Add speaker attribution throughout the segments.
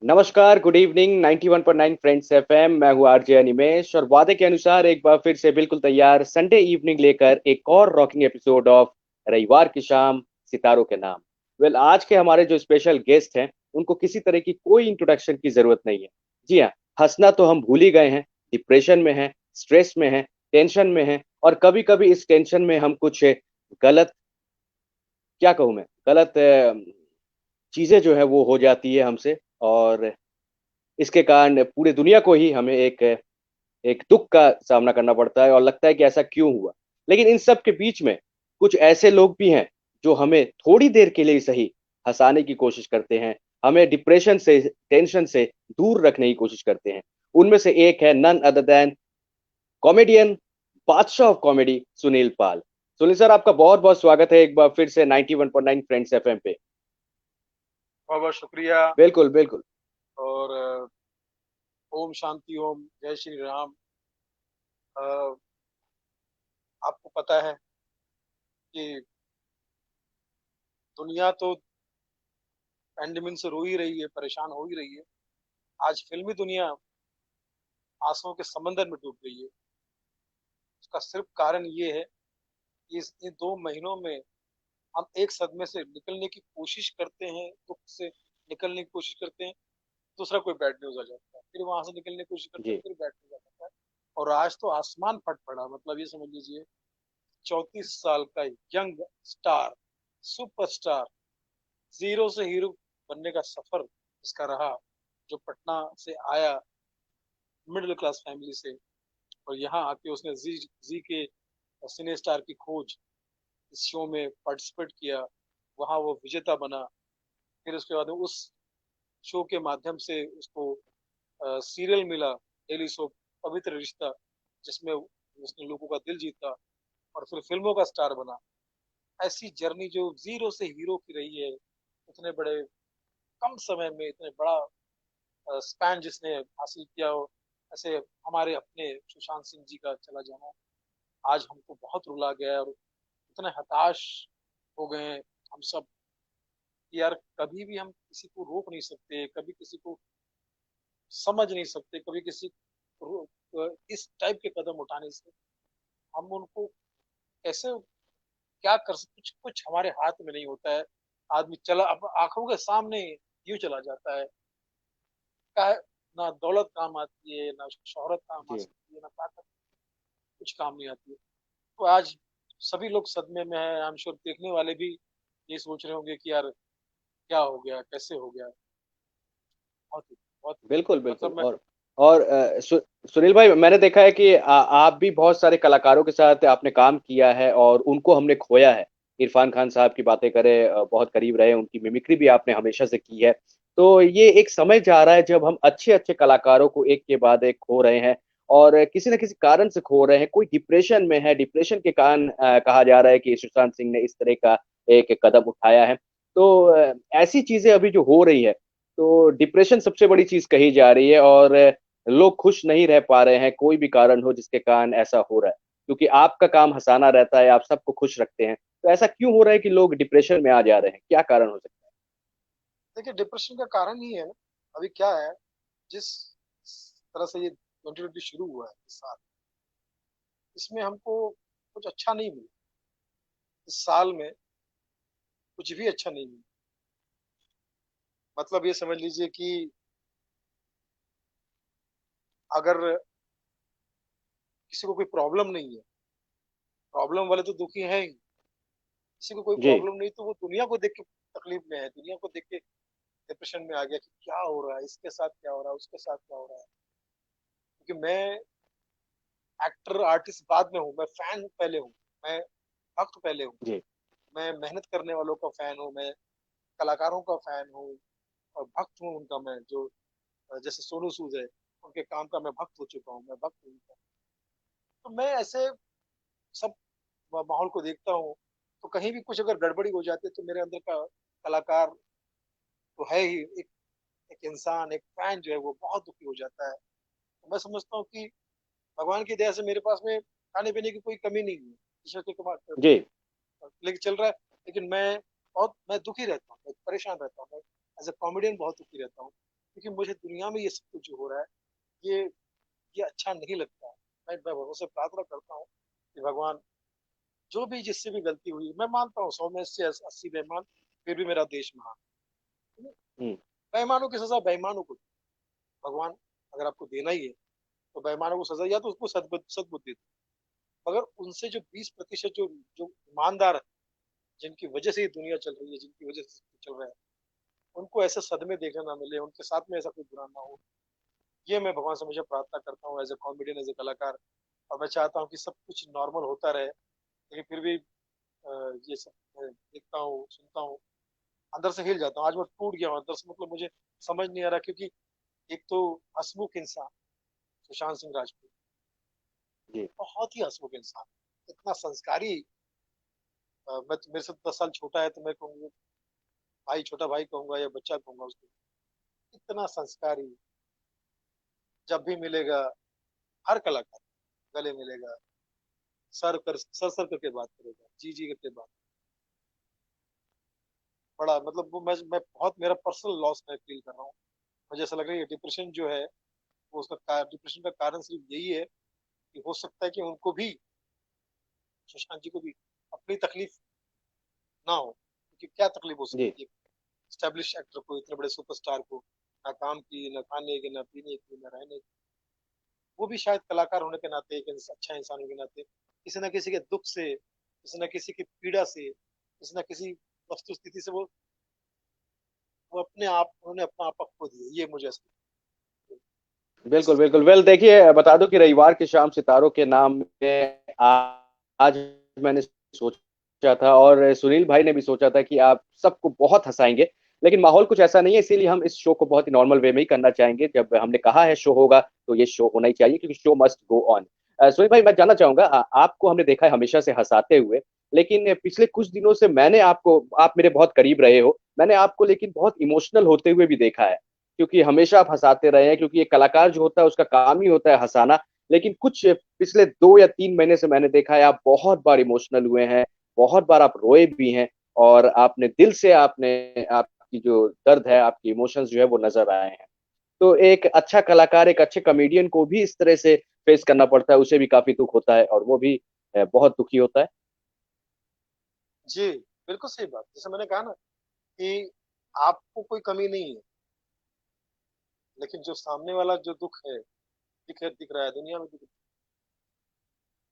Speaker 1: नमस्कार, good evening. 91.9 friends FM. मैं हूँ आरजे अनिमेश और वादे के अनुसार एक बार फिर से बिल्कुल तैयार संडे इवनिंग लेकर एक और रॉकिंग एपिसोड ऑफ रविवार की शाम सितारों के नाम। आज के हमारे जो स्पेशल गेस्ट हैं उनको किसी तरह की कोई इंट्रोडक्शन की जरूरत नहीं है। जी हाँ, हंसना तो हम भूल ही गए हैं। डिप्रेशन में हैं, स्ट्रेस में हैं, टेंशन में हैं और कभी कभी इस टेंशन में हम कुछ गलत, क्या कहूँ मैं, गलत चीजें जो है वो हो जाती है हमसे। और इसके कारण पूरी दुनिया को ही हमें एक एक दुख का सामना करना पड़ता है और लगता है कि ऐसा क्यों हुआ। लेकिन इन सब के बीच में कुछ ऐसे लोग भी हैं जो हमें थोड़ी देर के लिए सही हंसाने की कोशिश करते हैं, हमें डिप्रेशन से, टेंशन से दूर रखने की कोशिश करते हैं। उनमें से एक है नन अदर देन कॉमेडियन, बादशाह of comedy, Sunil Pal. Sunil sir, आपका बहुत बहुत स्वागत है एक बार फिर से 91.9 फ्रेंड्स एफएम पे।
Speaker 2: बहुत बहुत शुक्रिया।
Speaker 1: बिल्कुल बिल्कुल।
Speaker 2: और ओम शांति ओम, जय श्री राम। अ, आपको पता है कि दुनिया तो पैंडेमिक से रो ही रही है, परेशान हो ही रही है। आज फिल्मी दुनिया आंसुओं के समंदर में डूब गई है। उसका सिर्फ कारण ये है कि इन 2 महीनों में हम एक सदमे से निकलने की कोशिश करते हैं, दुख से निकलने की कोशिश करते हैं, दूसरा कोई बैड न्यूज आ जाता है, फिर वहां से निकलने की कोशिश करते हैं,
Speaker 1: जी।
Speaker 2: फिर बैड न्यूज आ जाता है। और आज तो आसमान फट पड़ा, मतलब ये समझ लीजिए 34 साल का यंग स्टार, सुपरस्टार, जीरो से हीरो बनने का सफर इसका रहा, जो पटना से आया मिडिल क्लास फैमिली से, और यहाँ आके उसने जी जी के सिने स्टार की खोज इस शो में पार्टिसिपेट किया। वहाँ वो विजेता बना। फिर उसके बाद उस शो के माध्यम से उसको सीरियल मिला, डेली सोप पवित्र रिश्ता, जिसमें उसने लोगों का दिल जीता, और फिर फिल्मों का स्टार बना। ऐसी जर्नी जो जीरो से हीरो की रही है, इतने बड़े कम समय में इतने बड़ा स्पैन जिसने हासिल किया हो, ऐसे हमारे अपने सुशांत सिंह जी का चला जाना आज हमको बहुत रुला गया है। और इतने हताश हो गए हैं हम सब कि यार कभी भी हम किसी को रोक नहीं सकते, कभी किसी को समझ नहीं सकते, कभी किसी इस टाइप के कदम उठाने से हम उनको कैसे क्या कर सकते, कुछ कुछ हमारे हाथ में नहीं होता है। आदमी चला अब आंखों के सामने यूं चला जाता है। का ना दौलत काम आती है, ना शोहरत काम आ
Speaker 1: जी।
Speaker 2: सकती है, ना ताकत, कुछ काम नहीं आती है। तो आज सभी लोग सदमे में हैं। आई एम श्योर देखने वाले भी ये सोच रहे होंगे कि यार क्या हो गया, कैसे हो गया। बहुत ही बहुत ही
Speaker 1: बिल्कुल बिल्कुल।
Speaker 2: मतलब मैं
Speaker 1: और सुनील भाई, मैंने देखा है कि आप भी बहुत सारे कलाकारों के साथ आपने काम किया है और उनको हमने खोया है। इरफान खान साहब की बातें करें, बहुत करीब रहे, उनकी मिमिक्री भी आपने हमेशा से की है। तो ये एक समय जा रहा है जब हम अच्छे अच्छे कलाकारों को एक के बाद एक खो रहे हैं और किसी न किसी कारण से खो रहे हैं। कोई डिप्रेशन में है, डिप्रेशन के कारण कहा जा रहा है कि सुशांत सिंह ने इस तरह का एक कदम उठाया है। तो ऐसी चीजें अभी जो हो रही है, तो डिप्रेशन सबसे बड़ी चीज कही जा रही है और लोग खुश नहीं रह पा रहे हैं, कोई भी कारण हो जिसके कारण ऐसा हो रहा है। क्योंकि आपका काम हंसाना रहता है, आप सबको खुश रखते हैं, तो ऐसा क्यों हो रहा है कि लोग डिप्रेशन में आ जा रहे हैं? क्या कारण हो सकता
Speaker 2: देखिए डिप्रेशन का कारण ही है ना। अभी क्या है, जिस तरह से ये 2020 शुरू हुआ है इस साल, इसमें हमको कुछ अच्छा नहीं मिला। इस साल में कुछ भी अच्छा नहीं मिला। मतलब ये समझ लीजिए कि अगर किसी को कोई प्रॉब्लम नहीं है, प्रॉब्लम वाले तो दुखी है ही। किसी को कोई
Speaker 1: है? जी।
Speaker 2: प्रॉब्लम नहीं तो वो दुनिया को देख के तकलीफ में है, दुनिया को देख के डिप्रेशन में आ गया कि क्या हो रहा है, इसके साथ क्या हो रहा है, उसके साथ क्या हो रहा है। क्योंकि मैं एक्टर आर्टिस्ट बाद में हूँ, मैं फैन पहले हूँ, मैं भक्त पहले हूँ।
Speaker 1: जी।
Speaker 2: मैं मेहनत करने वालों का फैन हूँ, मैं कलाकारों का फैन हूँ और भक्त हूँ उनका। मैं जो जैसे सोनू सूद है, उनके काम का मैं भक्त हो चुका हूँ, मैं भक्त हूँ उनका। तो मैं ऐसे सब माहौल को देखता हूँ। तो कहीं भी कुछ अगर गड़बड़ी हो जाती है तो मेरे अंदर का कलाकार तो है ही, एक इंसान, एक फैन जो है वो बहुत दुखी हो जाता है। तो मैं समझता हूँ कि भगवान की दया से मेरे पास में खाने पीने की कोई कमी नहीं है, ईश्वर के
Speaker 1: जी।
Speaker 2: लेकिन चल रहा है। लेकिन मैं दुखी रहता हूँ, मैं परेशान रहता हूँ, मैं एज ए कॉमेडियन बहुत दुखी रहता हूँ। क्योंकि मुझे दुनिया में ये सब कुछ जो हो रहा है, ये ये अच्छा नहीं लगता है। मैं भगवान से प्रार्थना करता हूँ कि भगवान, जो भी जिससे भी गलती हुई, मैं मानता हूँ 100 में से 80 बेईमान, फिर भी मेरा देश महान।
Speaker 1: हम्म।
Speaker 2: बेईमानों की सजा बेईमानों को दो। भगवान, अगर आपको देना ही है तो बेईमानों को सजा या तो उसको सदबुद्धि दो। मगर उनसे जो 20% जो जो ईमानदार है, जिनकी वजह से ये दुनिया चल रही है, जिनकी वजह से सब कुछ चल रहा है, उनको ऐसे सदमे देखने ना मिले, उनके साथ में ऐसा कोई बुरा ना हो। ये मैं भगवान से मुझे प्रार्थना करता हूँ as a comedian, as a कलाकार। और मैं चाहता हूँ कि सब कुछ नॉर्मल होता रहे, लेकिन फिर भी ये सब देखता हूँ, सुनता हूँ, अंदर से हिल जाता हूँ। आज मैं टूट गया हूँ अंदर से, मतलब मुझे समझ नहीं आ रहा, क्योंकि एक तो हंसमुख इंसान सुशांत सिंह राजपूत,
Speaker 1: जी।
Speaker 2: बहुत ही हंसमुख इंसान, इतना संस्कारी। मैं तो, मेरे से 10 साल छोटा है, तो मैं कहूँगा भाई, छोटा भाई कहूंगा या बच्चा कहूंगा उसको, इतना संस्कारी। जब भी मिलेगा हर कलाकार गले मिलेगा, सर करके बात करेगा, जी जी करके बात। बड़ा मतलब वो, मैं बहुत, मेरा पर्सनल लॉस मैं फील कर रहा हूँ। मुझे ऐसा लग रहा है ये डिप्रेशन जो है, वो डिप्रेशन का कारण सिर्फ यही है कि हो सकता है कि उनको भी, सुशांत जी को भी अपनी तकलीफ ना हो। क्योंकि क्या तकलीफ हो
Speaker 1: जी।
Speaker 2: सकती है स्टैब्लिश एक्टर को, इतने बड़े सुपरस्टार को, ना काम की, ना खाने की, ना पीने की, ना रहने की। वो भी शायद कलाकार होने के नाते, एक अच्छा इंसान होने के नाते, किसी न किसी के दुख से, किसी न किसी की पीड़ा से, किसी न किसी वस्तु स्थिति से वो अपने आप, उन्होंने अपना आपा खो दिया, ये मुझे ऐसा लगता है।
Speaker 1: बिल्कुल
Speaker 2: इस
Speaker 1: बिल्कुल। वेल देखिए, बता दूं कि रविवार की शाम सितारों के नाम में आज मैंने सोचा था, और सुनील भाई ने भी सोचा था कि आप सबको बहुत हंसाएंगे। लेकिन माहौल कुछ ऐसा नहीं है, इसीलिए हम इस शो को बहुत ही नॉर्मल वे में ही करना चाहेंगे। जब हमने कहा है शो होगा, तो ये शो होना ही चाहिए, क्योंकि show must go on. Sunil भाई, मैं जानना चाहूंगा, आपको हमने देखा है हमेशा से हंसाते हुए, लेकिन पिछले कुछ दिनों से मैंने आपको, आप मेरे बहुत करीब रहे हो, मैंने आपको लेकिन बहुत इमोशनल होते हुए भी देखा है। क्योंकि हमेशा आप हंसाते रहे हैं, क्योंकि एक कलाकार जो होता है उसका काम ही होता है हंसाना। लेकिन कुछ पिछले 2 या 3 महीने से मैंने देखा है आप बहुत बार इमोशनल हुए हैं, बहुत बार आप रोए भी हैं, और आपने दिल से, आपने, आपकी जो दर्द है, आपकी इमोशंस जो है वो नजर आए हैं। तो एक अच्छा कलाकार, एक अच्छे कॉमेडियन को भी इस तरह से फेस करना पड़ता है, उसे भी काफी दुख होता है, और वो भी बहुत दुखी होता है।
Speaker 2: जी, बिल्कुल सही बात। जैसे मैंने कहा ना कि आपको कोई कमी नहीं है, लेकिन जो सामने वाला जो दुख है, दिख रहा है दुनिया में,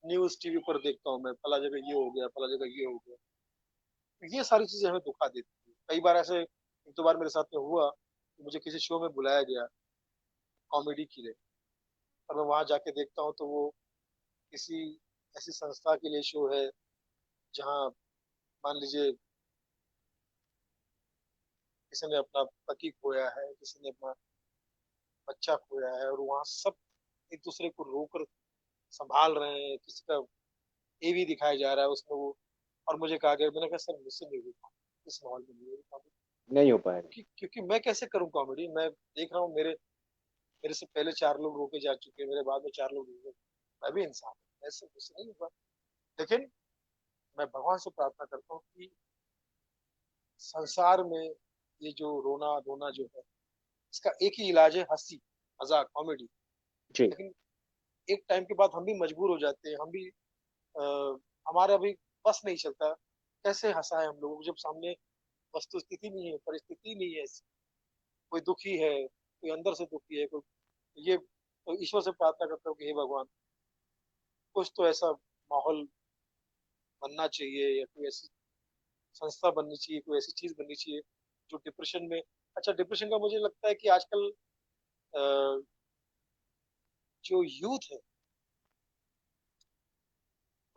Speaker 2: न्यूज टीवी पर देखता हूँ मैं, फला जगह ये हो गया, फला जगह ये हो गया। तो ये सारी चीजें हमें दुखा देती है। कई बार ऐसे, एक दो बार मेरे साथ में हुआ कि मुझे किसी शो में बुलाया गया कॉमेडी के लिए, और मैं वहां जाके देखता हूँ तो वो किसी ऐसी संस्था के लिए शो है, जहाँ मान लीजिए किसी ने अपना पति खोया है, किसी ने अपना बच्चा खोया है, और वहाँ सब एक दूसरे को रोकर संभाल रहे हैं। किसी का ये भी दिखाया जा रहा है उसमें वो। और मुझे कहा गया, मैंने कहा सर मुझसे नहीं हो पाऊंगा, इस माहौल में नहीं हो पाऊंगा।
Speaker 1: नहीं हो पाएगा।
Speaker 2: क्योंकि मैं कैसे करूँ कॉमेडी? मैं देख रहा हूँ मेरे मेरे से पहले 4 लोग रोके जा चुके हैं, मेरे बाद में 4 लोग रोके। मैं भी इंसान हूँ, ऐसे मुझसे नहीं होगा। लेकिन मैं भगवान से प्रार्थना करता हूँ कि संसार में ये जो रोना धोना जो है, इसका एक ही इलाज है, हंसी, मजाक, कॉमेडी।
Speaker 1: जी।
Speaker 2: लेकिन एक टाइम के बाद हम भी मजबूर हो जाते हैं, हम भी आ, हमारा भी बस नहीं चलता। कैसे हंसाए हम लोगों को, जब सामने वस्तु स्थिति नहीं है, परिस्थिति नहीं है ऐसी। कोई दुखी है, कोई अंदर से दुखी है, कोई ये। तो ईश्वर से प्रार्थना करता हूँ कि हे भगवान, कुछ तो ऐसा माहौल बनना चाहिए, या कोई ऐसी संस्था बननी चाहिए, कोई ऐसी चीज बननी चाहिए जो डिप्रेशन में। अच्छा, डिप्रेशन का मुझे लगता है कि आजकल अ, जो यूथ है,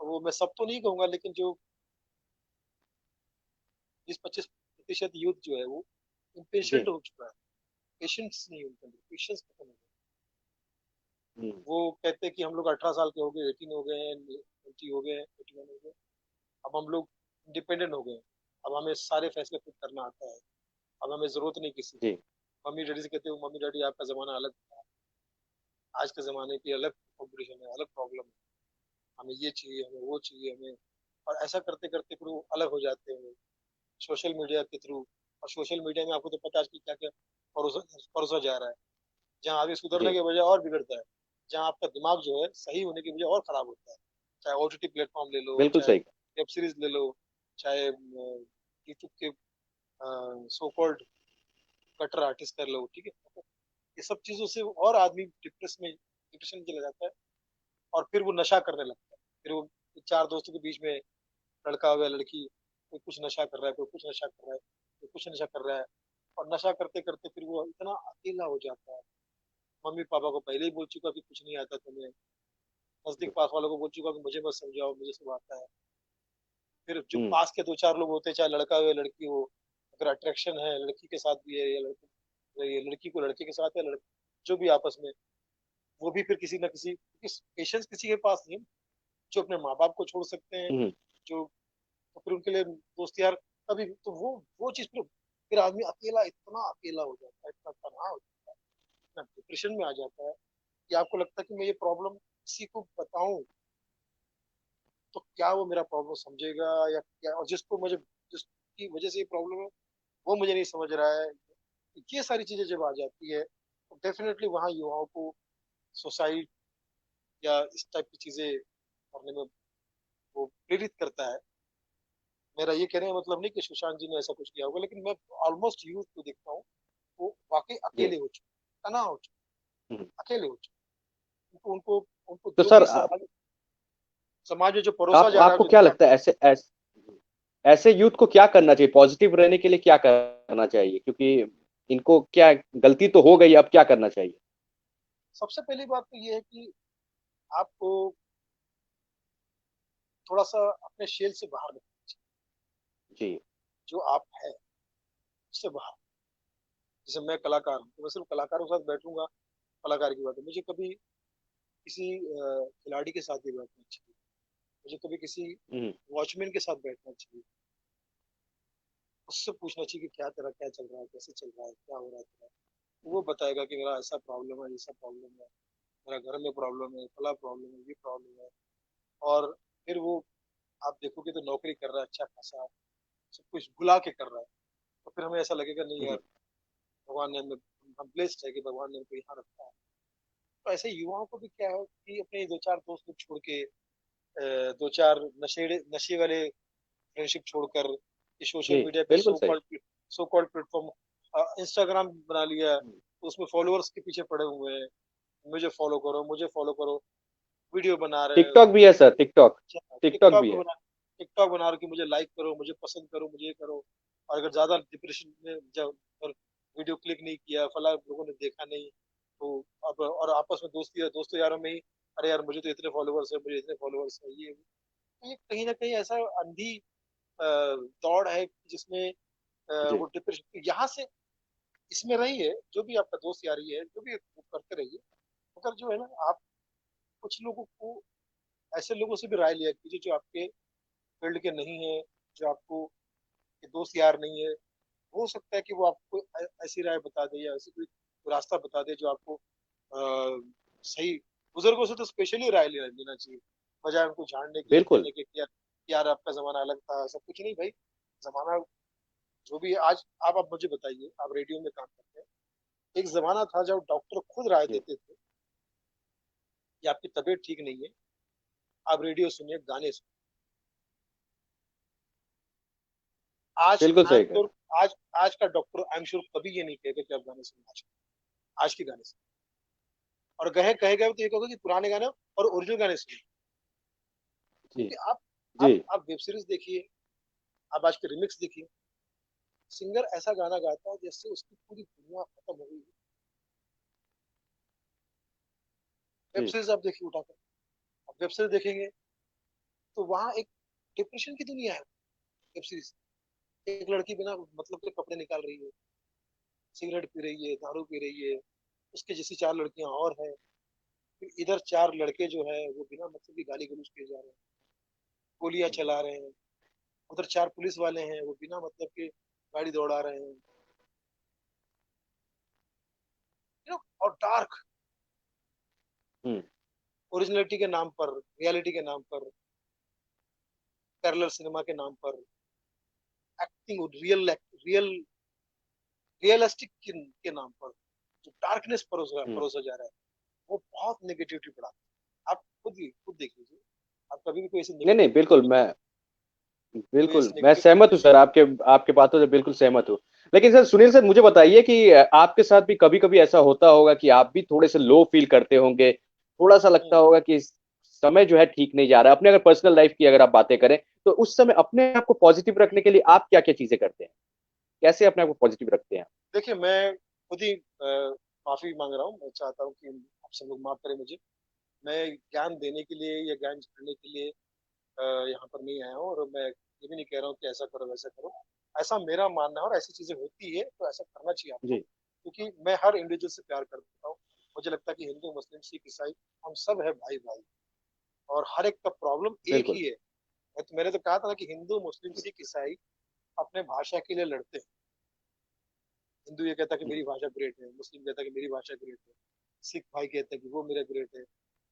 Speaker 2: वो मैं सब तो नहीं कहूंगा, लेकिन जो 20-25% यूथ जो है, वो
Speaker 1: जी।
Speaker 2: इम्पेशेंट हो चुका है। पेशेंस नहीं है उनके अंदर, पेशेंस खत्म हो गया।
Speaker 1: हम्म।
Speaker 2: वो कहते हैं कि हम लोग 18 साल के हो गए, 18 हो गए हैं, 20 हो गए हैं, 21 हो गए, अब हम लोग इंडिपेंडेंट हो गए। अब हमें सारे फैसले खुद करना आता है। अब हमें जरूरत नहीं किसी की।
Speaker 1: जी।
Speaker 2: मम्मी डैडी से कहते हो, मम्मी डैडी आपका जमाना अलग था, आज के जमाने की अलग कॉम्पिटिशन है, अलग प्रॉब्लम है, हमें ये चाहिए, हमें वो चाहिए, हमें। और ऐसा करते करते फिर वो अलग हो जाते हैं सोशल मीडिया के थ्रू। और सोशल मीडिया में आपको तो पता है कि क्या क्या परोसा परोसा जा रहा है, जहाँ आगे सुधरने
Speaker 1: जी
Speaker 2: के बजाय और बिगड़ता है, जहाँ आपका दिमाग जो है सही होने के बजाय और खराब होता है। चाहे ओटीटी प्लेटफॉर्म ले लो,
Speaker 1: बिल्कुल
Speaker 2: चाहे
Speaker 1: सही।
Speaker 2: वेब सीरीज ले लो, चाहे यूट्यूब के सो कॉल्ड कटर आर्टिस्ट कर लो, ठीक है। ये सब चीजों से और आदमी डिप्रेशन में चला जाता है, और फिर वो नशा करने लगता है। फिर वो चार दोस्तों के बीच में लड़का हो या लड़की, कोई कुछ नशा कर रहा है, कोई कुछ नशा कर रहा है, कोई कुछ नशा कर रहा है, और नशा करते करते फिर वो इतना अकेला हो जाता है। मम्मी पापा को पहले ही बोल चुका कि कुछ नहीं आता तुम्हें, नजदीक पास वालों को बोल चुका कि मुझे मत समझाओ, मुझे सब आता है। फिर जो
Speaker 1: हम्म
Speaker 2: पास के दो चार लोग होते हैं, चाहे लड़का हो या लड़की हो, अगर अट्रैक्शन है लड़की के साथ भी है या लड़की, ये लड़की को लड़के के साथ है, लड़की जो भी आपस में, वो भी फिर किसी ना किसी, पेशेंस किसी के पास नहीं है, जो अपने माँ बाप को छोड़ सकते हैं,
Speaker 1: हम्म
Speaker 2: जो, तो फिर उनके लिए दोस्त यार कभी तो वो चीज फिर आदमी अकेला, इतना अकेला हो जाता है, इतना तनाव हो जाता है, इतना डिप्रेशन में आ जाता है कि आपको लगता है कि मैं ये प्रॉब्लम किसी को बताऊं तो क्या वो मेरा प्रॉब्लम समझेगा या क्या, और जिसकी वजह से ये प्रॉब्लम है वो मुझे नहीं समझ रहा है। ये सारी चीजें जब आ जाती है तो डेफिनेटली वहाँ युवाओं को सुसाइड या इस टाइप की चीजें करने में वो प्रेरित करता है। मेरा ये कहने का मतलब नहीं कि सुशांत जी ने ऐसा कुछ किया होगा, लेकिन मैं ऑलमोस्ट यूथ को देखता हूँ, वो वाकई
Speaker 1: जी।
Speaker 2: अकेले हो चुके, तनाव हो चुके,
Speaker 1: हम्म।
Speaker 2: अकेले हो चुके। उनको उनको
Speaker 1: तो
Speaker 2: जो
Speaker 1: सर
Speaker 2: भी समाज में जो परोसा
Speaker 1: आप
Speaker 2: जा रहा है,
Speaker 1: आपको
Speaker 2: जो
Speaker 1: क्या
Speaker 2: दिया,
Speaker 1: लगता है, ऐसे यूथ को क्या करना चाहिए, पॉजिटिव रहने के लिए क्या करना चाहिए, क्योंकि इनको क्या गलती तो हो गई, अब क्या करना चाहिए?
Speaker 2: सबसे पहली बात तो ये है कि आपको थोड़ा सा अपने शेल से बाहर निकलना चाहिए।
Speaker 1: जी
Speaker 2: जो आप है उससे बाहर, जैसे मैं कलाकार हूँ तो मैं सिर्फ कलाकारों के साथ बैठूंगा, कलाकार की बात है, मुझे कभी किसी खिलाड़ी के साथ भी बैठना चाहिए, मुझे कभी किसी
Speaker 1: हम्म
Speaker 2: वॉचमैन के साथ बैठना चाहिए, उससे पूछना चाहिए कि क्या तेरा क्या चल रहा है, कैसे चल रहा है, क्या हो रहा है तेरा। वो बताएगा कि मेरा ऐसा प्रॉब्लम है, ऐसा प्रॉब्लम है, मेरा घर में प्रॉब्लम है, फला प्रॉब्लम है, ये प्रॉब्लम है। और फिर वो, आप देखोगे तो नौकरी कर रहा है अच्छा खासा, सब कुछ भुला के कर रहा है, तो फिर हमें ऐसा लगेगा नहीं
Speaker 1: हम्म
Speaker 2: यार, भगवान ने हमें, हम ब्लेस्ड है कि भगवान ने हमको यहाँ रखा है। तो ऐसे युवाओं को भी क्या है कि अपने दो चार दोस्त लोग छोड़ के, दो चार नशे वाले फ्रेंडशिप छोड़कर, ये सोशल
Speaker 1: जी
Speaker 2: मीडिया पे
Speaker 1: बिल्कुल सही।
Speaker 2: सो कॉल्ड प्लेटफॉर्म, इंस्टाग्राम बना लिया,
Speaker 1: हम्म।
Speaker 2: तो उसमें फॉलोअर्स के पीछे पड़े हुए हैं, मुझे फॉलो करो, मुझे फॉलो करो, वीडियो बना रहे हैं,
Speaker 1: टिकटॉक भी है सर, टिकटॉक। टिकटॉक
Speaker 2: टिकटॉक
Speaker 1: भी
Speaker 2: भी
Speaker 1: है।
Speaker 2: बना, टिकटॉक बना रहे कि मुझे लाइक करो, मुझे पसंद करो, मुझे ये करो। और अगर ज्यादा डिप्रेशन में जब वीडियो क्लिक नहीं किया, फला लोगों ने देखा नहीं, तो अब और आपस में दोस्तों यारों में ही, अरे यार मुझे तो इतने फॉलोअर्स है, मुझे इतने फॉलोअर्स है, ये कहीं ना कहीं ऐसा अंधी दौड़ है जिसमें वो
Speaker 1: जी
Speaker 2: डिप्रेशन यहाँ से, इसमें रही है, जो भी आपका दोस्त यारी है, जो भी वो करते रहिए, मगर जो है ना, आप कुछ लोगों को, ऐसे लोगों से भी राय लिया कीजिए जो आपके फील्ड के नहीं है, जो आपको के दोस्त यार नहीं है। हो सकता है कि वो आपको ऐसी राय बता दे या ऐसी कोई रास्ता बता दे जो आपको सही, बुजुर्गों से तो स्पेशली राय लेना चाहिए, बजाय उनको झाड़ने के या
Speaker 1: बिल्कुल।
Speaker 2: कहने के कि यार आपका जमाना अलग था, सब कुछ नहीं भाई, जमाना जो भी है आज, आप मुझे बताइए, आप रेडियो में काम करते हैं, एक जमाना था जब डॉक्टर खुद राय
Speaker 1: जी
Speaker 2: देते थे कि आपकी तबीयत ठीक नहीं है, आप रेडियो सुनिए, गाने सुनिए। आज
Speaker 1: बिल्कुल
Speaker 2: आई एम
Speaker 1: सही कह रहे
Speaker 2: श्योर, आज आज का डॉक्टर आई एम श्योर कभी ये नहीं कहेगा कि आप गाने सुनिए, आज के गाने सुनिए, और कहेगा तो ये कहोगे कि पुराने गाने और ओरिजिनल गाने सुनिए।
Speaker 1: हैं। जी
Speaker 2: क्योंकि
Speaker 1: जी
Speaker 2: आप वेब सीरीज देखिए, आप आज के रिमिक्स देखिए, सिंगर ऐसा गाना गाता है जैसे उसकी पूरी दुनिया खत्म हो गई है। वेब
Speaker 1: जी
Speaker 2: सीरीज आप देखिए उठाकर, आप वेब सीरीज देखेंगे तो वहां एक डिप्रेशन की दुनिया है। वेब सीरीज, एक लड़की बिना मतलब के कपड़े निकाल रही है, सिगरेट पी रही है, दारू पी रही है, उसके जैसी चार लड़कियां और हैं, फिर इधर चार लड़के जो है वो बिना मतलब की गाली गलौज किए जा रहे हैं, गोलियां चला रहे हैं, उधर चार पुलिस वाले हैं वो बिना मतलब के गाड़ी दौड़ा रहे हैं, और डार्क,
Speaker 1: हम्म
Speaker 2: ओरिजिनलिटी के नाम पर, रियलिटी के नाम पर, पैरेलल सिनेमा के नाम पर, एक्टिंग रियल रियल रियलिस्टिक के नाम पर जो डार्कनेस
Speaker 1: हम्म।
Speaker 2: परोसा जा रहा है, वो बहुत नेगेटिविटी बढ़ाता है। आप खुद देख लीजिए, आप कभी भी कोई ऐसी
Speaker 1: नहीं नहीं,
Speaker 2: नेगेटिव वीडियो
Speaker 1: बिल्कुल
Speaker 2: देखें,
Speaker 1: मैं
Speaker 2: कोई
Speaker 1: बिल्कुल
Speaker 2: ऐसी
Speaker 1: मैं
Speaker 2: नेगेटिव
Speaker 1: सहमत
Speaker 2: वीडियो
Speaker 1: हूँ सर,
Speaker 2: देखें।
Speaker 1: आपके आपके बातों से बिल्कुल सहमत हूँ। लेकिन सर सुनील सर, मुझे बताइए कि आपके साथ भी कभी कभी ऐसा होता होगा कि आप भी थोड़े से लो फील करते होंगे, थोड़ा सा लगता
Speaker 2: हम्म,
Speaker 1: होगा कि समय जो है ठीक नहीं जा रहा है। अपने अगर पर्सनल लाइफ की अगर आप बातें करें, तो उस समय अपने आप को पॉजिटिव रखने के लिए आप क्या क्या चीजें करते हैं, कैसे अपने आप को पॉजिटिव रखते हैं?
Speaker 2: देखिए मैं खुद ही माफी मांग रहा हूँ। मैं चाहता हूँ कि आप सब लोग माफ करें मुझे। मैं ज्ञान देने के लिए या ज्ञान छाड़ने के लिए यहाँ पर नहीं आया हूँ, और मैं ये भी नहीं कह रहा हूँ कि ऐसा करो वैसा करो। ऐसा मेरा मानना है, और ऐसी चीजें होती है तो ऐसा करना चाहिए आपको,
Speaker 1: जी।
Speaker 2: क्योंकि मैं हर इंडिविजुअल से प्यार करता हूँ। मुझे लगता है कि हिंदू मुस्लिम सिख ईसाई हम सब है भाई भाई, और हर एक का प्रॉब्लम एक
Speaker 1: बिल्कुल।
Speaker 2: ही है। मैंने तो कहा था ना कि हिंदू मुस्लिम सिख ईसाई अपने भाषा के लिए लड़ते हैं। हिंदू ये कहता है कि
Speaker 1: हम्म।
Speaker 2: मेरी भाषा ग्रेट है, मुस्लिम कहता है कि मेरी भाषा ग्रेट है, सिख भाई कहते हैं कि वो मेरा ग्रेट है।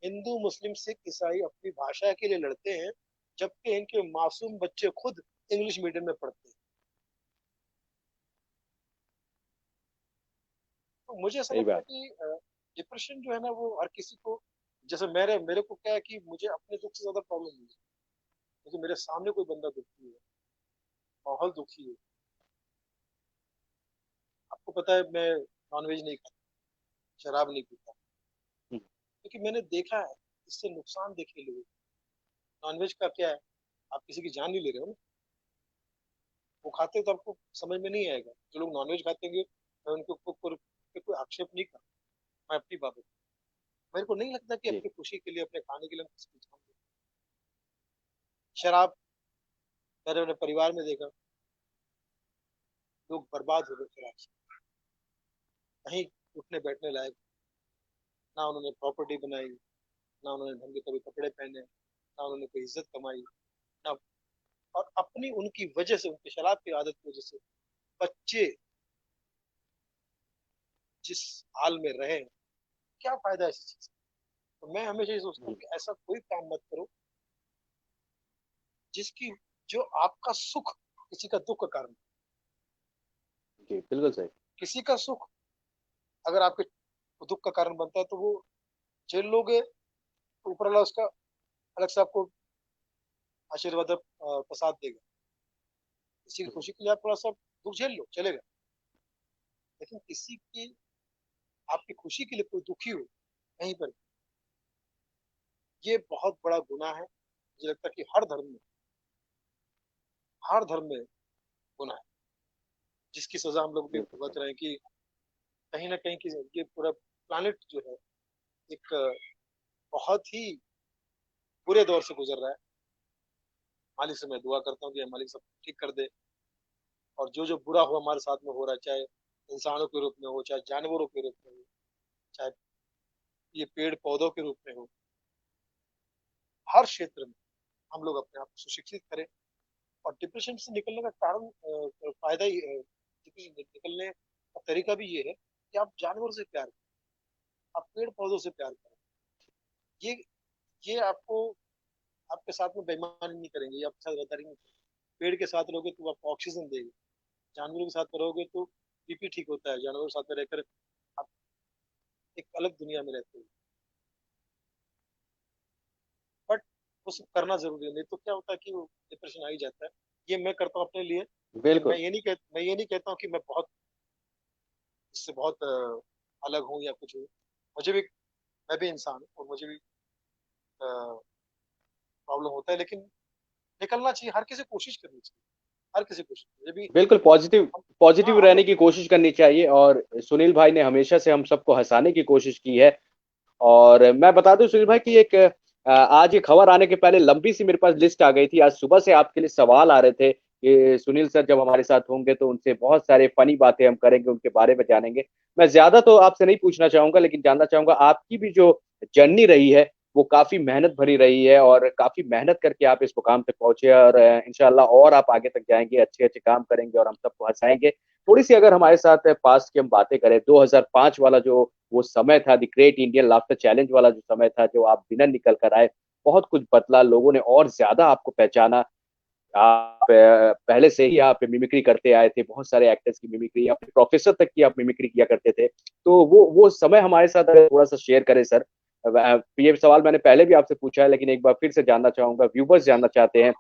Speaker 2: हिंदू मुस्लिम सिख ईसाई अपनी भाषा के लिए लड़ते हैं, जबकि इनके मासूम बच्चे खुद इंग्लिश मीडियम में पढ़ते हैं। तो मुझे ऐसा
Speaker 1: सही
Speaker 2: लगता है
Speaker 1: बात।
Speaker 2: कि डिप्रेशन जो है ना, वो हर किसी को, जैसे मेरे मेरे को क्या है कि मुझे अपने दुख से ज्यादा प्रॉब्लम नहीं है, क्योंकि मेरे सामने कोई बंदा दुखी है, माहौल दुखी है। आपको पता है मैं नॉनवेज नहीं खाता, शराब नहीं पीता,
Speaker 1: हम्म।
Speaker 2: क्योंकि मैंने देखा है इससे नुकसान देखे लोग। नॉनवेज का क्या है, आप किसी की जान नहीं ले रहे हो ना। वो खाते हो तो आपको समझ में नहीं आएगा। जो लोग नॉनवेज खाते होंगे, मैं उनको पे कोई आक्षेप नहीं करता। मैं अपनी बात बताऊं, मेरे को नहीं लगता कि
Speaker 1: जी।
Speaker 2: अपनी खुशी के लिए, अपने खाने के लिए हम किसी की जान दें। शराब, मैंने अपने परिवार में देखा, लोग बर्बाद हो गए शराब से। कहीं उठने बैठने लायक, ना उन्होंने प्रॉपर्टी बनाई, ना उन्होंने ढंग के कभी कपड़े पहने, ना उन्होंने कोई इज्जत कमाई, ना। और अपनी उनकी वजह से, उनकी शराब की आदत की वजह से बच्चे जिस हाल में रहे, क्या फायदा ऐसी चीज। तो मैं हमेशा ये सोचता हूँ
Speaker 1: हम्म।
Speaker 2: कि ऐसा कोई काम मत करो जिसकी, जो आपका सुख किसी का दुख का कारण हो।
Speaker 1: जी बिल्कुल सही।
Speaker 2: किसी का सुख अगर आपके दुख का कारण बनता है, तो वो झेल लोगे, तो ऊपर वाला उसका अलग से आपको आशीर्वाद प्रसाद देगा। किसी की
Speaker 1: हम्म।
Speaker 2: खुशी के लिए आप थोड़ा सा दुख झेल लो, चलेगा। लेकिन किसी की, आपकी खुशी के लिए कोई दुखी हो कहीं पर, ये बहुत बड़ा गुनाह है। मुझे लगता है कि हर धर्म में गुनाह है, जिसकी सजा हम लोग भी
Speaker 1: बिल्कुल
Speaker 2: भुगत
Speaker 1: सही।
Speaker 2: रहे हैं। कि कहीं ना कहीं की ये पूरा प्लानिट जो है, एक बहुत ही बुरे दौर से गुजर रहा है। मालिक से मैं दुआ करता हूँ कि मालिक सब ठीक कर दे, और जो जो बुरा हुआ हमारे साथ में हो रहा है, चाहे इंसानों के रूप में हो, चाहे जानवरों के रूप में हो, चाहे ये पेड़ पौधों के रूप में हो, हर क्षेत्र में हम लोग अपने आप को सुशिक्षित करें। और डिप्रेशन से निकलने का कारण, फायदा ही, डिप्रेशन निकलने का तरीका भी ये है कि आप जानवरों से प्यार करें, आप पेड़ पौधों से प्यार करें। ये ये आपको, आपके साथ में बेईमानी नहीं करेंगे, ये आपके साथ गद्दारी नहीं करेंगे। पेड़ के साथ रहोगे तो वो आपको ऑक्सीजन देगी, जानवरों के साथ में रहोगे तो बीपी ठीक होता है। जानवरों के साथ में रहकर आप एक अलग दुनिया में रहते हो। बट वो सब करना जरूरी है, नहीं तो क्या होता है कि वो डिप्रेशन आ ही जाता है। ये मैं करता हूँ अपने लिए। लेकिन
Speaker 1: बिल्कुल।
Speaker 2: मैं ये नहीं कहता हूँ कि मैं बहुत, इससे बहुत अलग हूँ या कुछ हूँ। मुझे भी, मैं भी इंसान हूँ, और मुझे भी प्रॉब्लम होता है। लेकिन निकलना चाहिए, हर किसी को कोशिश करनी चाहिए, हर किसी को कोशिश, मुझे भी।
Speaker 1: बिल्कुल पॉजिटिव
Speaker 2: हम, हाँ
Speaker 1: पॉजिटिव
Speaker 2: हम
Speaker 1: रहने
Speaker 2: लोग।
Speaker 1: की कोशिश करनी चाहिए, और सुनील भाई ने हमेशा से हम सबको हंसाने की कोशिश की है। और मैं बता दूं सुनील भाई कि एक आज ये खबर आने के पहले लंबी सी मेरे पास लिस्ट आ गई थी। आज सुबह से आपके लिए सवाल आ रहे थे कि सुनील सर जब हमारे साथ होंगे तो उनसे बहुत सारे फनी बातें हम करेंगे, उनके बारे में जानेंगे। मैं ज्यादा तो आपसे नहीं पूछना चाहूंगा, लेकिन जानना चाहूंगा आपकी भी जो जर्नी रही है वो काफी मेहनत भरी रही है, और काफी मेहनत करके आप इस मुकाम तक पहुंचे, और इंशाल्लाह और आप आगे तक जाएंगे, अच्छे अच्छे काम करेंगे और हम सबको हंसाएंगे। थोड़ी सी अगर हमारे साथ पास्ट की हम बातें करें, 2005 वाला जो वो समय था, the great Indian laughter challenge वाला जो समय था, जो आप विनर निकल कर आए, बहुत कुछ बदला, लोगों ने और ज्यादा आपको पहचाना। आप पहले से ही आप मिमिक्री करते आए थे, बहुत सारे एक्टर्स की मिमिक्री, अपने प्रोफेसर तक की आप मिमिक्री किया करते थे। तो वो समय हमारे साथ अगर थोड़ा सा शेयर करें सर। ये सवाल मैंने पहले भी आपसे पूछा है, लेकिन एक बार फिर से जानना चाहूंगा, व्यूवर्स जानना चाहते हैं,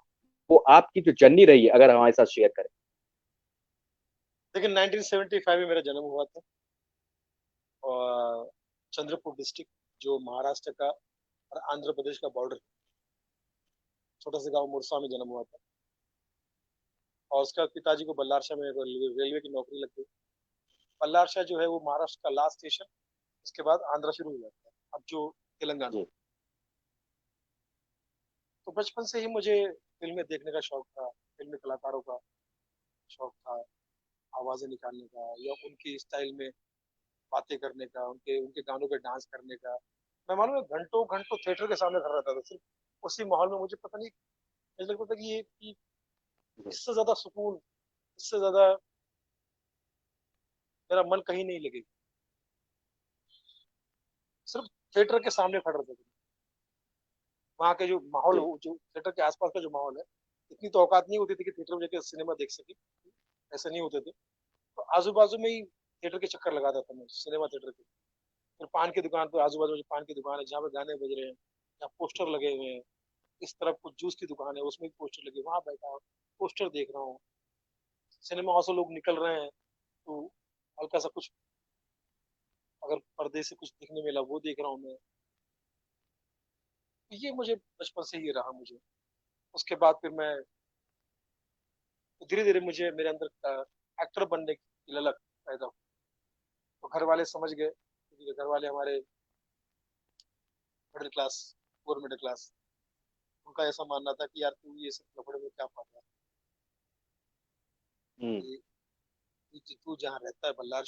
Speaker 1: वो आपकी जो जर्नी रही है अगर हमारे साथ शेयर करें।
Speaker 2: लेकिन 1975 में मेरा जन्म हुआ था, और चंद्रपुर डिस्ट्रिक्ट, जो महाराष्ट्र का और आंध्र प्रदेश का बॉर्डर, छोटा सा गांव मुरसा में जन्म हुआ था। और उसके बाद पिताजी को बल्लारशाह में रेलवे की नौकरी लग गई। बल्लारशाह जो है वो महाराष्ट्र का लास्ट स्टेशन, उसके बाद आंध्र शुरू हो जाता है, अब जो तेलंगाना।
Speaker 1: जी।
Speaker 2: तो बचपन से ही मुझे फिल्में देखने का शौक था, फिल्मी कलाकारों का शौक था, आवाजें निकालने का या उनकी स्टाइल में बातें करने का, उनके उनके गानों पे डांस करने का। मैं मालूम है घंटों घंटों थिएटर के सामने खड़ा रहता था, सिर्फ उसी माहौल में। मुझे पता नहीं, मुझे लगता था कि
Speaker 1: जी।
Speaker 2: इससे ज्यादा सुकून, इससे ज्यादा मेरा मन कहीं नहीं लगेगा, सिर्फ थिएटर के सामने खड़ा रहता था। वहाँ के जो माहौल,
Speaker 1: जी।
Speaker 2: जो थिएटर के आसपास का जो माहौल है, इतनी तो औकात नहीं होती थी कि थिएटर में जाके सिनेमा देख सके, ऐसे नहीं होते थे। तो आजू बाजू में ही थिएटर के चक्कर लगाता था मैं, सिनेमा थिएटर के। फिर पान की दुकान पर, आजू बाजू में जो पान की दुकान है जहाँ पे गाने बज रहे हैं, जहाँ पोस्टर लगे हुए हैं, इस तरफ कुछ जूस की दुकान है उसमें भी पोस्टर लगे, वहां बैठा हूँ, पोस्टर देख रहा हूँ। सिनेमा हॉल से लोग निकल रहे हैं तो हल्का सा कुछ, अगर पर्दे से कुछ दिखने मिला वो देख रहा हूँ मैं। तो ये मुझे बचपन से ही रहा मुझे। उसके बाद फिर मैं धीरे धीरे, मुझे मेरे अंदर एक्टर बनने की ललक पैदा हुई। तो घर वाले समझ गए, क्योंकि घर वाले हमारे middle class, poor middle class, उनका ऐसा मानना था कि यार तू ये सब लफड़े में क्या पड़ रहा
Speaker 1: हम्म।
Speaker 2: है, तू जहाँ रहता है बल्लार,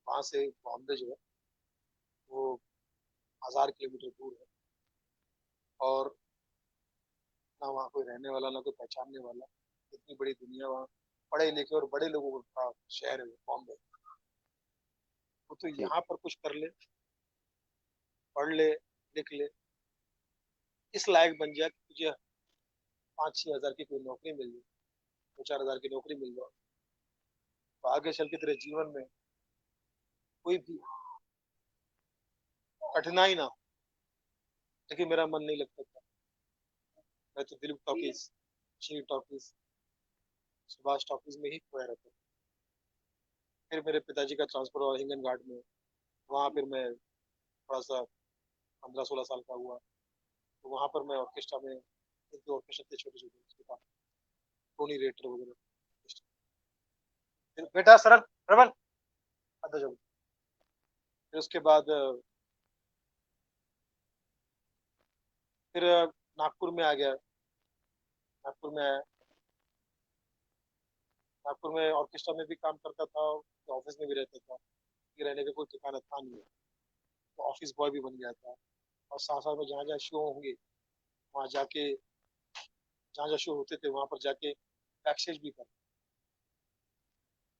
Speaker 2: वहां से बॉम्बे जो है वो 1000 किलोमीटर दूर है, और ना वहाँ कोई रहने वाला, ना कोई पहचानने वाला। इतनी बड़ी दुनिया, वहाँ पढ़े लिखे और बड़े लोगों का शहर है बॉम्बे। वो तो
Speaker 1: जी।
Speaker 2: यहाँ पर कुछ कर ले, पढ़ ले, लिख ले, इस लायक बन जाए कि तुझे 5-6 हजार की कोई नौकरी मिल जाए, 2-4 हजार की नौकरी मिल जाए, तो आगे चल के तेरे जीवन में कोई भी कठिनाई ना हो। लेकिन मेरा मन नहीं लगता था। मैं तो Dilip talkies, Shri talkies, Subhash talkies में ही खोया रहता था। फिर मेरे पिताजी का ट्रांसफर हुआ हिंगन घाट में, वहाँ फिर मैं थोड़ा सा 15-16 साल का हुआ, तो वहाँ पर मैं ऑर्केस्ट्रा में, एक दो ऑर्केस्ट्रा थे छोटे छोटे, उसके पास टोनी रेटर वगैरह। फिर बेटा सरल प्रबल आता जाओ। फिर उसके बाद फिर नागपुर में आ गया। नागपुर में आया, नागपुर में ऑर्केस्ट्रा में भी काम करता था, ऑफिस में भी रहता था, कि रहने का कोई ठिकाना था नहीं। तो ऑफिस बॉय भी बन गया था, और साथ साथ में जहाँ जहाँ शो होंगे वहाँ जाके, जहाँ जहाँ शो होते थे वहां पर जाके बैकस्टेज भी कर,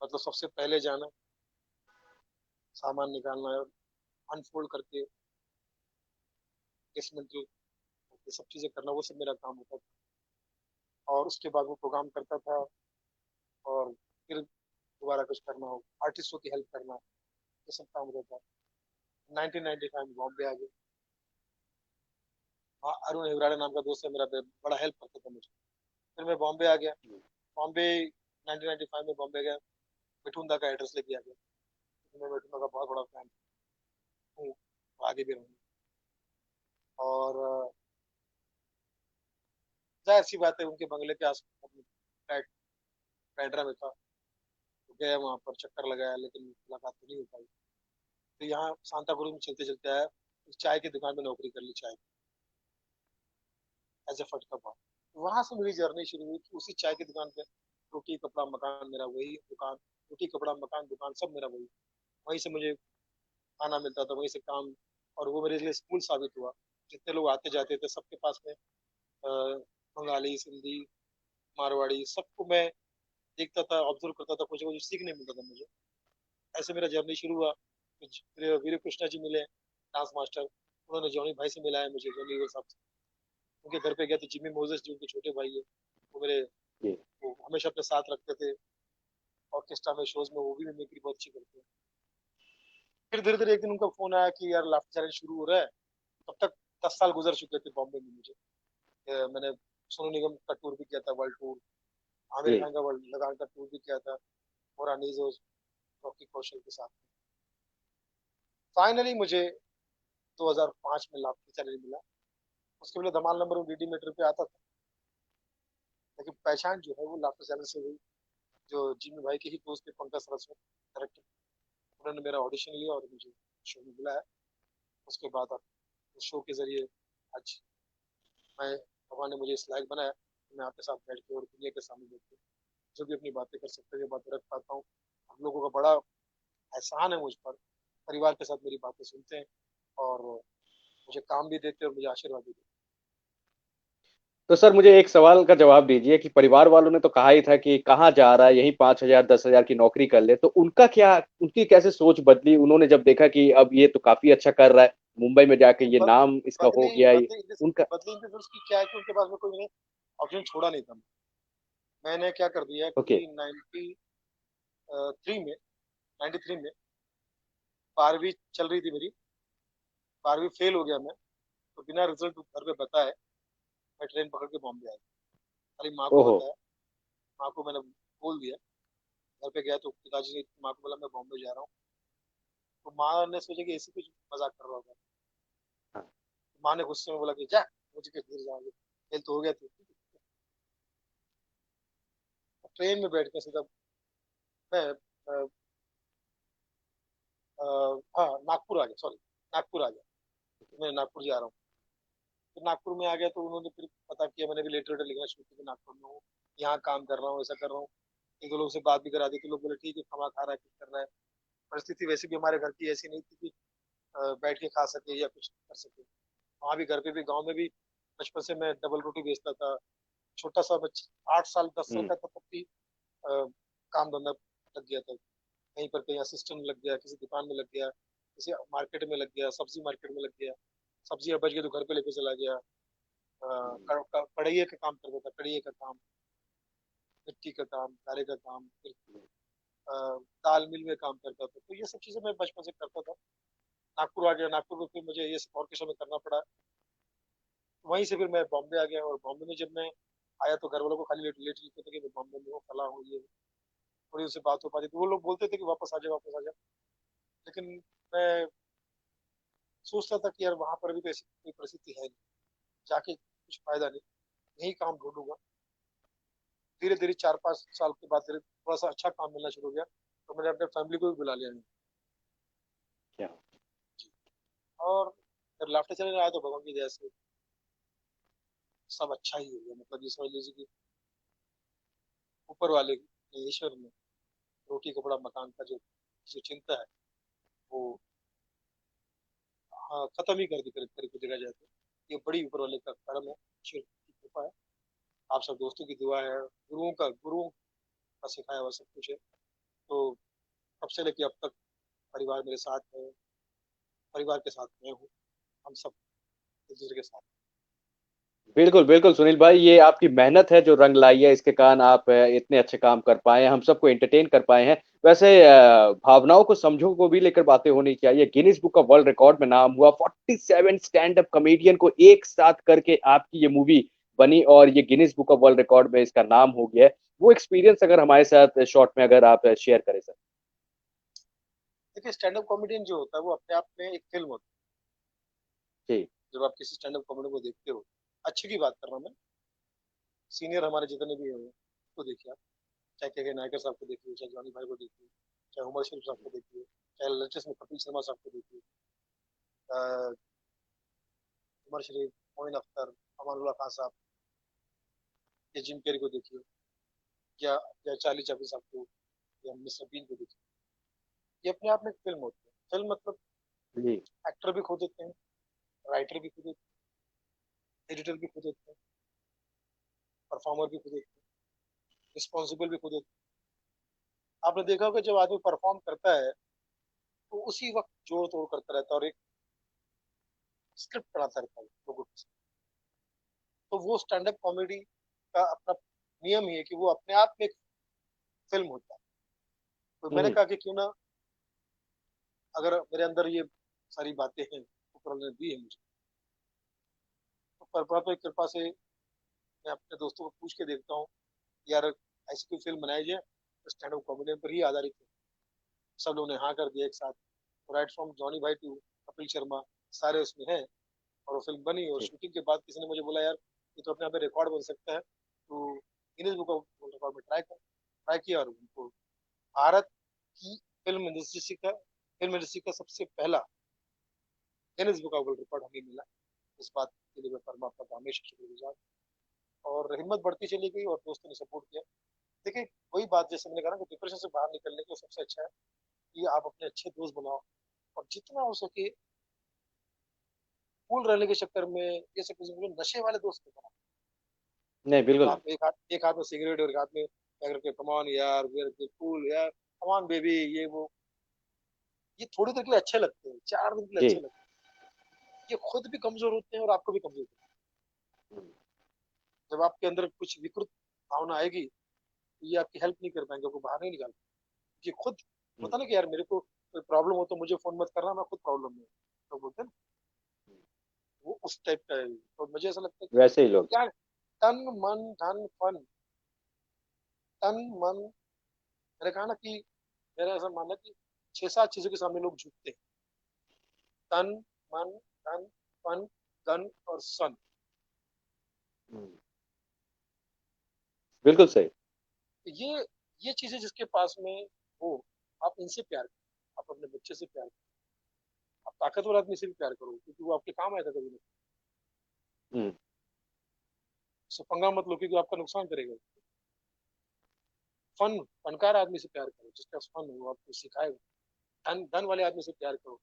Speaker 2: मतलब सबसे पहले जाना, सामान निकालना और अनफोल्ड करके डिसमेंटल, ये सब चीजें करना, वो सब मेरा काम होता था। और उसके बाद वो प्रोग्राम करता था, और फिर दोबारा कुछ करना हो, आर्टिस्टों की हेल्प करना, ये सब काम होता था। 1995 में बॉम्बे आ गए। हाँ, अरुण हिवराड़े नाम का दोस्त है मेरा, बड़ा हेल्प करता था मुझे। फिर मैं बॉम्बे आ गया। बॉम्बे 1995 में बॉम्बे गया, मिठुन दा का एड्रेस लेके आ गया। मैं मिठुन दा का बहुत बड़ा फैन हूँ, आगे भी रहूंगा। और जाहिर सी बात है, उनके बंगले के आस फ्लैट, पेड्रा में था, तो गया वहाँ पर, चक्कर लगाया, लेकिन मुलाकात तो नहीं हो पाई। तो यहाँ सांताक्रूज में चलते चलते आया, एक चाय की दुकान में नौकरी कर ली, चाय एज ए फटका बॉय। वहां से मेरी जर्नी शुरू हुई कि उसी चाय की दुकान पे, रोटी कपड़ा मकान मेरा वही दुकान, रोटी कपड़ा मकान दुकान सब मेरा वही। वहीं से मुझे खाना मिलता था, वहीं से काम। और वो मेरे लिए स्कूल साबित हुआ। जितने लोग आते जाते थे सबके पास में बंगाली, सिंधी, मारवाड़ी, सबको मैं देखता था, ऑब्जर्व करता था, कुछ कुछ सीखने मिलता था मुझे। ऐसे मेरा जर्नी शुरू हुआ। फिर वीर कृष्णा जी मिले, डांस मास्टर, उन्होंने जॉनी भाई से मिलाया मुझे, जॉनी वो साहब से। उनके घर पे गया तो जिमी मोजेस जी उनके छोटे भाई है, वो मेरे
Speaker 1: जी।
Speaker 2: वो हमेशा अपने साथ रखते थे। ऑर्केस्ट्रा में, शोज में वो भी मिमिक्री बहुत अच्छी करते हैं। फिर धीरे धीरे एक दिन उनका फोन आया कि यार लाफ्टर चैलेंज शुरू हो रहा है। तब तक 10 साल गुजर चुके थे बॉम्बे में मुझे। मैंने सोनू निगम का टूर भी किया था, वर्ल्ड टूर। आमिर
Speaker 1: जी।
Speaker 2: खान का वर्ल्ड लगान का टूर भी किया था, और अनीस और रॉकी कौशल के साथ। फाइनली मुझे 2005 में लाफ्टर चैलेंज मिला। उसके पहले धमाल नंबर डीडी मीटर पे आता था, लेकिन पहचान जो है वो लाफ्टर चैलेंज से हुई। जो जिमी भाई के ही दोस्त थे, पंकज सरस्वत डायरेक्टर, उन्होंने मेरा ऑडिशन लिया और मुझे शो में बुलाया। उसके बाद अब शो के जरिए आज मैं, भगवान ने मुझे इस लायक बनाया कि मैं आपके साथ बैठ के और दुनिया के सामने बैठ के जो भी अपनी बातें कर सकते हैं, ये बातें रख पाता हूँ। हम लोगों का बड़ा एहसान है मुझ पर, परिवार के साथ मेरी बातें सुनते हैं और मुझे काम भी देते हैं और मुझे आशीर्वाद भी देते
Speaker 1: तो सर मुझे एक सवाल का जवाब दीजिए कि परिवार वालों ने तो कहा ही था कि कहाँ जा रहा है, यही 5,000 10,000 की नौकरी कर ले, तो उनका क्या, उनकी कैसे सोच बदली उन्होंने जब देखा कि अब ये तो काफी अच्छा कर रहा है, मुंबई में जाके
Speaker 2: हैं।
Speaker 1: ये नाम इसका हो
Speaker 2: बदली
Speaker 1: गया
Speaker 2: बदली
Speaker 1: उनका।
Speaker 2: बदली इन द की क्या है कि उनके पास में कोई मैंने ऑप्शन छोड़ा नहीं था। मैंने क्या कर दिया
Speaker 1: ओके।
Speaker 2: क्योंकि 93 में 93 में 12वीं चल रही थी मेरी। 12वीं फेल हो गया मैं, तो बिना रिजल्ट घर पे बताए मैं ट्रेन पकड़ के बॉम्बे आया। खाली माँ को
Speaker 1: ओहो।
Speaker 2: बताया, माँ को मैंने बोल दिया। घर पे गया तो पिताजी ने माँ को बोला मैं बॉम्बे जा रहा हूँ। तो माँ ने सोचा कि ऐसी कुछ मजाक कर रहा होगा।
Speaker 1: हाँ।
Speaker 2: माँ ने गुस्से में बोला कि जा, मुझे किस घर जाओगे, फेल तो हो गया तू। ट्रेन में बैठ के सीधा मैं हाँ नागपुर आ गया, सॉरी, नागपुर आ गया। मैं नागपुर जा रहा हूँ। तो नागपुर में आ गया तो उन्होंने फिर पता किया, मैंने भी लेटर वेटर लिखना शुरू किया कि नागपुर में हूँ, यहाँ काम कर रहा हूँ, ऐसा कर रहा हूँ। एक दो लोगों से बात भी करा दी, तो लोग बोले ठीक है, खाना खा रहा है, कुछ कर रहा है। परिस्थिति वैसे भी हमारे घर की ऐसी नहीं थी कि बैठ के खा सके या कुछ कर सके। वहाँ भी घर पे भी, गाँव में भी बचपन से मैं डबल रोटी बेचता था। छोटा सा बच्चा, 8 साल 10 साल
Speaker 1: हम्म।
Speaker 2: का था तब भी काम धंधा लग गया था। कहीं पर कहीं असिस्टेंट लग गया, किसी दुकान में लग गया, किसी मार्केट में लग गया, सब्जी मार्केट में लग गया। सब्जी बच गई तो घर पे लेके चला गया। कढ़ाई का काम करता था, कढ़ाई का काम, मिट्टी का काम, गारे का काम, फिर अ, दाल मिल में काम करता था। तो ये सब चीजें मैं बचपन से करता था। नागपुर आ गया, नागपुर में फिर मुझे ये सब और किस्म में करना पड़ा। वहीं से फिर मैं बॉम्बे आ गया, और बॉम्बे में जब मैं आया तो घर वालों को खाली लेट लेट लिखते थे कि मैं बॉम्बे में हूँ, फला हूँ, ये थोड़ी उनसे बात हो पाती थी। वो लोग बोलते थे कि वापस आ जा, वापस आ जा। लेकिन मैं सोचता था कि यार वहां पर भी तो ऐसी कोई परिस्थिति है नहीं, जाके कुछ फायदा नहीं, यही काम ढूंढूंगा। धीरे धीरे 4 5 साल के बाद धीरे थोड़ा सा अच्छा काम मिलना शुरू हो गया, तो मैंने अपने फैमिली को भी बुला लिया।
Speaker 1: क्या।
Speaker 2: और फिर लाफ्टर चैलेंज आया तो भगवान की दया से सब अच्छा ही हो गया। मतलब ये समझ लीजिए कि ऊपर वाले ने, ईश्वर ने रोटी कपड़ा मकान का जो जो चिंता है वो हाँ खत्म ही कर दी, करीब करीब देखा जाए तो। ये बड़ी ऊपर वाले का कर्म है, ईश्वर की कृपा है, आप सब दोस्तों की दुआ है, गुरुओं का सिखाया हुआ सब कुछ है। तो तब से लेके अब तक परिवार मेरे साथ है, परिवार के साथ मैं हूँ, हम सब एक दूसरे के साथ।
Speaker 1: बिल्कुल बिल्कुल सुनील भाई, ये आपकी मेहनत है जो रंग लाई है, इसके कारण आप इतने अच्छे काम कर पाए हैं, हम सबको एंटरटेन कर पाए हैं। वैसे भावनाओं को समझो को भी लेकर बातें होनी चाहिए। Guinness book of world record में नाम हुआ, 47 स्टैंड अप कॉमेडियन को एक साथ करके आपकी ये मूवी बनी और ये Guinness book of world record में इसका नाम हो गया है। वो एक्सपीरियंस अगर हमारे साथ शॉर्ट में अगर आप शेयर करें सर।
Speaker 2: देखिए, स्टैंड अप कॉमेडियन जो होता है वो अपने आप में एक फिल्म होती
Speaker 1: जी।
Speaker 2: है। जब आप किसी स्टैंड अप कॉमेडी को देखते हो, अच्छे की बात कर रहा हूँ मैं, सीनियर हमारे जितने भी हैं उसको देखिए आप, चाहे के नायकर साहब को देखिए, चाहे जॉनी भाई को देखिए, चाहे उमर शरीफ साहब को देखिए, चाहे लेटेस्ट में कपिल शर्मा साहब को देखिए, उमर शरीफ, मोइन अख्तर, अमानुल्लाह खान साहब, या जिम कैरी को देखिए, या चार्ली चैपलिन साहब को, या मिस्टर बीन को देखिए। ये अपने आप में एक फिल्म होती है। फिल्म मतलब
Speaker 1: जी।
Speaker 2: एक्टर भी खुद होते हैं, राइटर भी खुद होते हैं, एडिटर भी खुद होते हैं, परफॉर्मर भी खुद होते हैं, रिस्पॉन्सिबल भी खुद होते हैं। आपने देखा होगा जब आदमी परफॉर्म करता है तो उसी वक्त जोड़ तोड़ करता रहता है और एक स्क्रिप्ट बनाता रहता है लोगों के साथ। तो वो स्टैंड अप कॉमेडी का अपना नियम ही है कि वो अपने आप में एक फिल्म होता है। तो मैंने
Speaker 1: हम्म।
Speaker 2: कहा कि क्यों ना, अगर मेरे अंदर ये सारी बातें हैं ऊपर वाले ने दी है मुझे, तो परमात्मा की कृपा से मैं अपने दोस्तों को पूछ के देखता हूँ, यार ऐसी कोई फिल्म बनाई जाए स्टैंड अप कॉमेडियन पर ही आधारित है। सब लोगों ने हाँ कर दिया एक साथ। राइट फ्रॉम जॉनी भाई टू कपिल शर्मा, सारे उसमें हैं। और वो फिल्म बनी, और
Speaker 1: जी।
Speaker 2: शूटिंग के बाद किसी ने मुझे बोला, यार ये तो अपने आप में रिकॉर्ड बन सकता है, तो गिनीज बुक ऑफ रिकॉर्ड में ट्राई किया, और उनको भारत की फिल्म इंडस्ट्री का सबसे पहला Guinness book of world record हमें मिला। इस बात के लिए मैं परमात्मा का हमेशा शुक्रगुजार। और हिम्मत बढ़ती चली गई, और दोस्तों ने सपोर्ट किया। देखिए, वही बात जैसे मैंने कहा ना कि डिप्रेशन से बाहर निकलने के लिए सबसे अच्छा है कि आप अपने अच्छे दोस्त बनाओ, और जितना हो सके कूल रहने के चक्कर में ये सब चीजें, नशे वाले दोस्त नहीं बनाओ।
Speaker 1: नहीं,
Speaker 2: मतलब
Speaker 1: बिल्कुल नहीं।
Speaker 2: आप एक हाथ में सिगरेट और एक हाथ में क्या करके, कमान यार, वी कूल यार, कमान बेबी, ये वो, ये थोड़ी देर के लिए अच्छे लगते हैं, 4 दिन के लिए अच्छे
Speaker 1: जी।
Speaker 2: लगते हैं। ये खुद भी कमजोर होते हैं और आपको भी कमजोर करते
Speaker 1: हम्म।
Speaker 2: हैं। जब आपके अंदर कुछ विकृत भावना आएगी, तो ये आपकी हेल्प नहीं कर पाएंगे, आपको बाहर नहीं निकाल पाएंगे। ये खुद
Speaker 1: हम्म।
Speaker 2: होता ना कि यार मेरे को कोई प्रॉब्लम हो तो मुझे फोन मत करना, मैं खुद प्रॉब्लम में हूँ, तो बोलते हैं ना, वो उस टाइप का है। तो मुझे ऐसा लगता है कि
Speaker 1: वैसे ही लोग।
Speaker 2: क्या, तन मन धन फन, तन मन, मैंने कहा ना कि मेरा ऐसा मानना है कि 6-7 चीजों के सामने लोग झुकते हैं। तन, मन, धन, फन, गन और सन।
Speaker 1: हम्म। बिल्कुल सही।
Speaker 2: ये चीजें जिसके पास में हो, आप इनसे प्यार करो, आप अपने बच्चे से प्यार करो, आप ताकतवर आदमी से भी प्यार करो, क्योंकि वो आपके काम आएगा कभी ना।
Speaker 1: हम्म।
Speaker 2: उससे पंगा मत लो, क्योंकि आपका नुकसान करेगा। फनकार आदमी से प्यार करो, जिसके पास फन हो, आपको सिखाएगा। धन धन वाले आदमी से प्यार करो,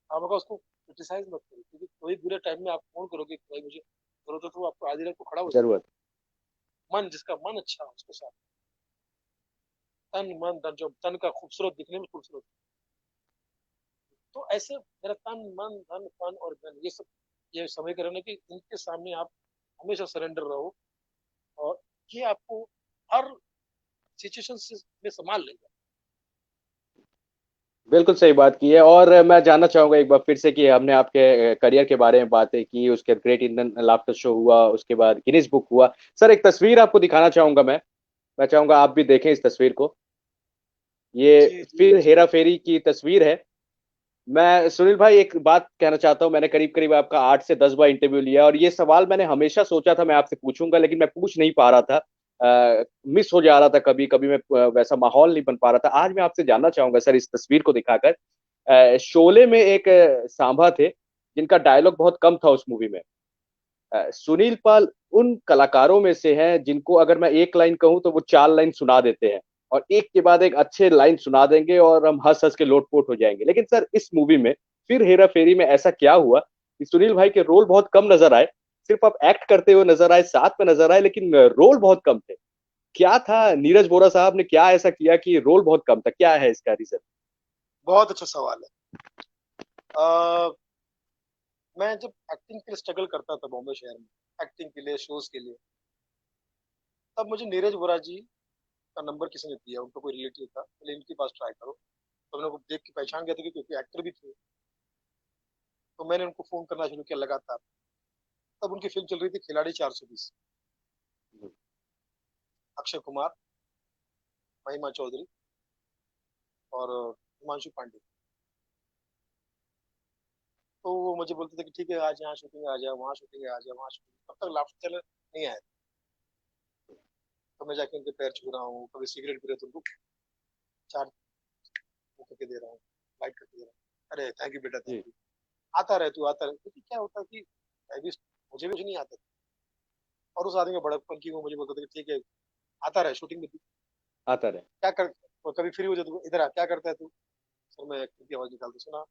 Speaker 2: आप अगर उसको क्रिटिसाइज मत करो, क्योंकि कोई बुरे टाइम में आप फोन करोगे कि भाई मुझे जरूरत है, तो वो आपको आधी रात को खड़ा हो जाएगा।
Speaker 1: जरूरत।
Speaker 2: मन, जिसका मन अच्छा हो उसके साथ, तन मन धन, जो तन का खूबसूरत दिखने में खूबसूरत, तो ऐसे मेरा तन मन धन फन और धन, ये सब, ये समीकरण है कि इनके सामने आप हमेशा सरेंडर रहो, और ये आपको हर सिचुएशन में संभाल लेगा।
Speaker 1: बिल्कुल सही बात की है। और मैं जानना चाहूंगा एक बार फिर से कि हमने आपके करियर के बारे में बातें की, उसके ग्रेट इंडियन लाफ्टर शो हुआ, उसके बाद गिनीज बुक हुआ। सर, एक तस्वीर आपको दिखाना चाहूंगा मैं चाहूंगा आप भी देखें इस तस्वीर को। ये
Speaker 2: जी जी
Speaker 1: फिर
Speaker 2: जी।
Speaker 1: हेरा फेरी की तस्वीर है। मैं सुनील भाई एक बात कहना चाहता हूं, मैंने करीब करीब आपका 8 से 10 बार इंटरव्यू लिया, और ये सवाल मैंने हमेशा सोचा था मैं आपसे पूछूंगा, लेकिन मैं पूछ नहीं पा रहा था। मिस हो जा रहा था, कभी कभी मैं वैसा माहौल नहीं बन पा रहा था। आज मैं आपसे जानना चाहूंगा सर, इस तस्वीर को दिखाकर। शोले में एक सांभा थे जिनका डायलॉग बहुत कम था उस मूवी में। सुनील पाल उन कलाकारों में से हैं जिनको अगर मैं एक लाइन कहूं तो वो 4 लाइन सुना देते हैं, और एक के बाद एक अच्छे लाइन सुना देंगे और हम हंस हंस के लोटपोट हो जाएंगे। लेकिन सर, इस मूवी में फिर हेरा फेरी में ऐसा क्या हुआ कि सुनील भाई के रोल बहुत कम नजर आए? सिर्फ आप एक्ट करते हुए नजर आए, साथ में नजर आए, लेकिन रोल बहुत कम थे। क्या था, नीरज बोरा साहब ने क्या ऐसा किया कि रोल बहुत कम था? क्या है इसका रीजन?
Speaker 2: बहुत अच्छा सवाल है। आ, मैं जब एक्टिंग के लिए स्ट्रगल करता था बॉम्बे शहर में, एक्टिंग के लिए, शोज के लिए, तब मुझे नीरज वोरा जी का नंबर किसी ने दिया, उनका कोई रिलेटिव था, बोले इनके पास ट्राई करो। तो मैंने उनको देख के पहचान गया था कि क्योंकि एक्टर भी थे। तो मैंने उनको फोन करना शुरू किया लगातार। तब उनकी फिल्म चल रही थी खिलाड़ी 420, अक्षय कुमार, महिमा चौधरी और हिमांशु पांडे। तो वो मुझे बोलते थे कि ठीक है, आज यहाँ शूटिंग है, आ जाओ, वहाँ शूटिंग है, आ जाओ, वहाँ शूटिंग। तब तक लाफ्टर चैनल नहीं आया। तो मैं जाके उनके पैर छू रहा हूँ, कभी सिगरेट पी रहे तो उनको चार वो करके दे रहा हूँ, लाइट करके दे रहा हूँ, अरे थैंक यू बेटा, थैंक
Speaker 1: जी।
Speaker 2: यू, आता रहे तू, आता रहे। क्योंकि क्या होता है कि मैं भी, मुझे भी कुछ नहीं आता था। और उस आदमी का बड़प्पन की वो मुझे बोलता था कि ठीक है, आता रहे शूटिंग में तू
Speaker 1: आता रहे।
Speaker 2: क्या कर, वो कभी फ्री हो जाए तो इधर आ, क्या करता है तू। सर मैं एक्टर की आवाज निकालते सुना,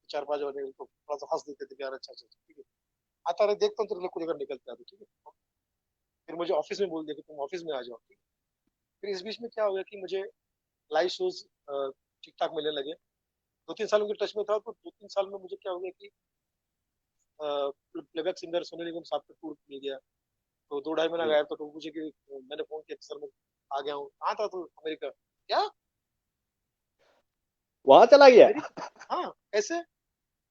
Speaker 2: 4-5 बजे उनको थोड़ा सा हंस देते थे कि यार अच्छा अच्छा अच्छा, ठीक है, आता रहे, देखता हूँ तेरे लोग को जगह निकलते आते, ठीक है। फिर मुझे ऑफिस में बोल दिया कि तुम ऑफिस में आ जाओ, ठीक है। फिर इस बीच में क्या हो गया कि मुझे लाइव शोज ठीक ठाक मिलने लगे। 2-3 साल उनके टच में था, तो 2-3 साल में मुझे क्या हो गया कि प्लेबैक सिंगर सोनू निगम साहब का टूर मिल गया, तो 2 ढाई महीना
Speaker 1: जी।
Speaker 2: गायब था, तो वो पूछे कि मैंने फोन किया कि सर मैं आ गया हूँ। कहाँ था तू? अमेरिका। क्या?
Speaker 1: वहां चला गया।
Speaker 2: अमेरिका? हाँ, कैसे? मैं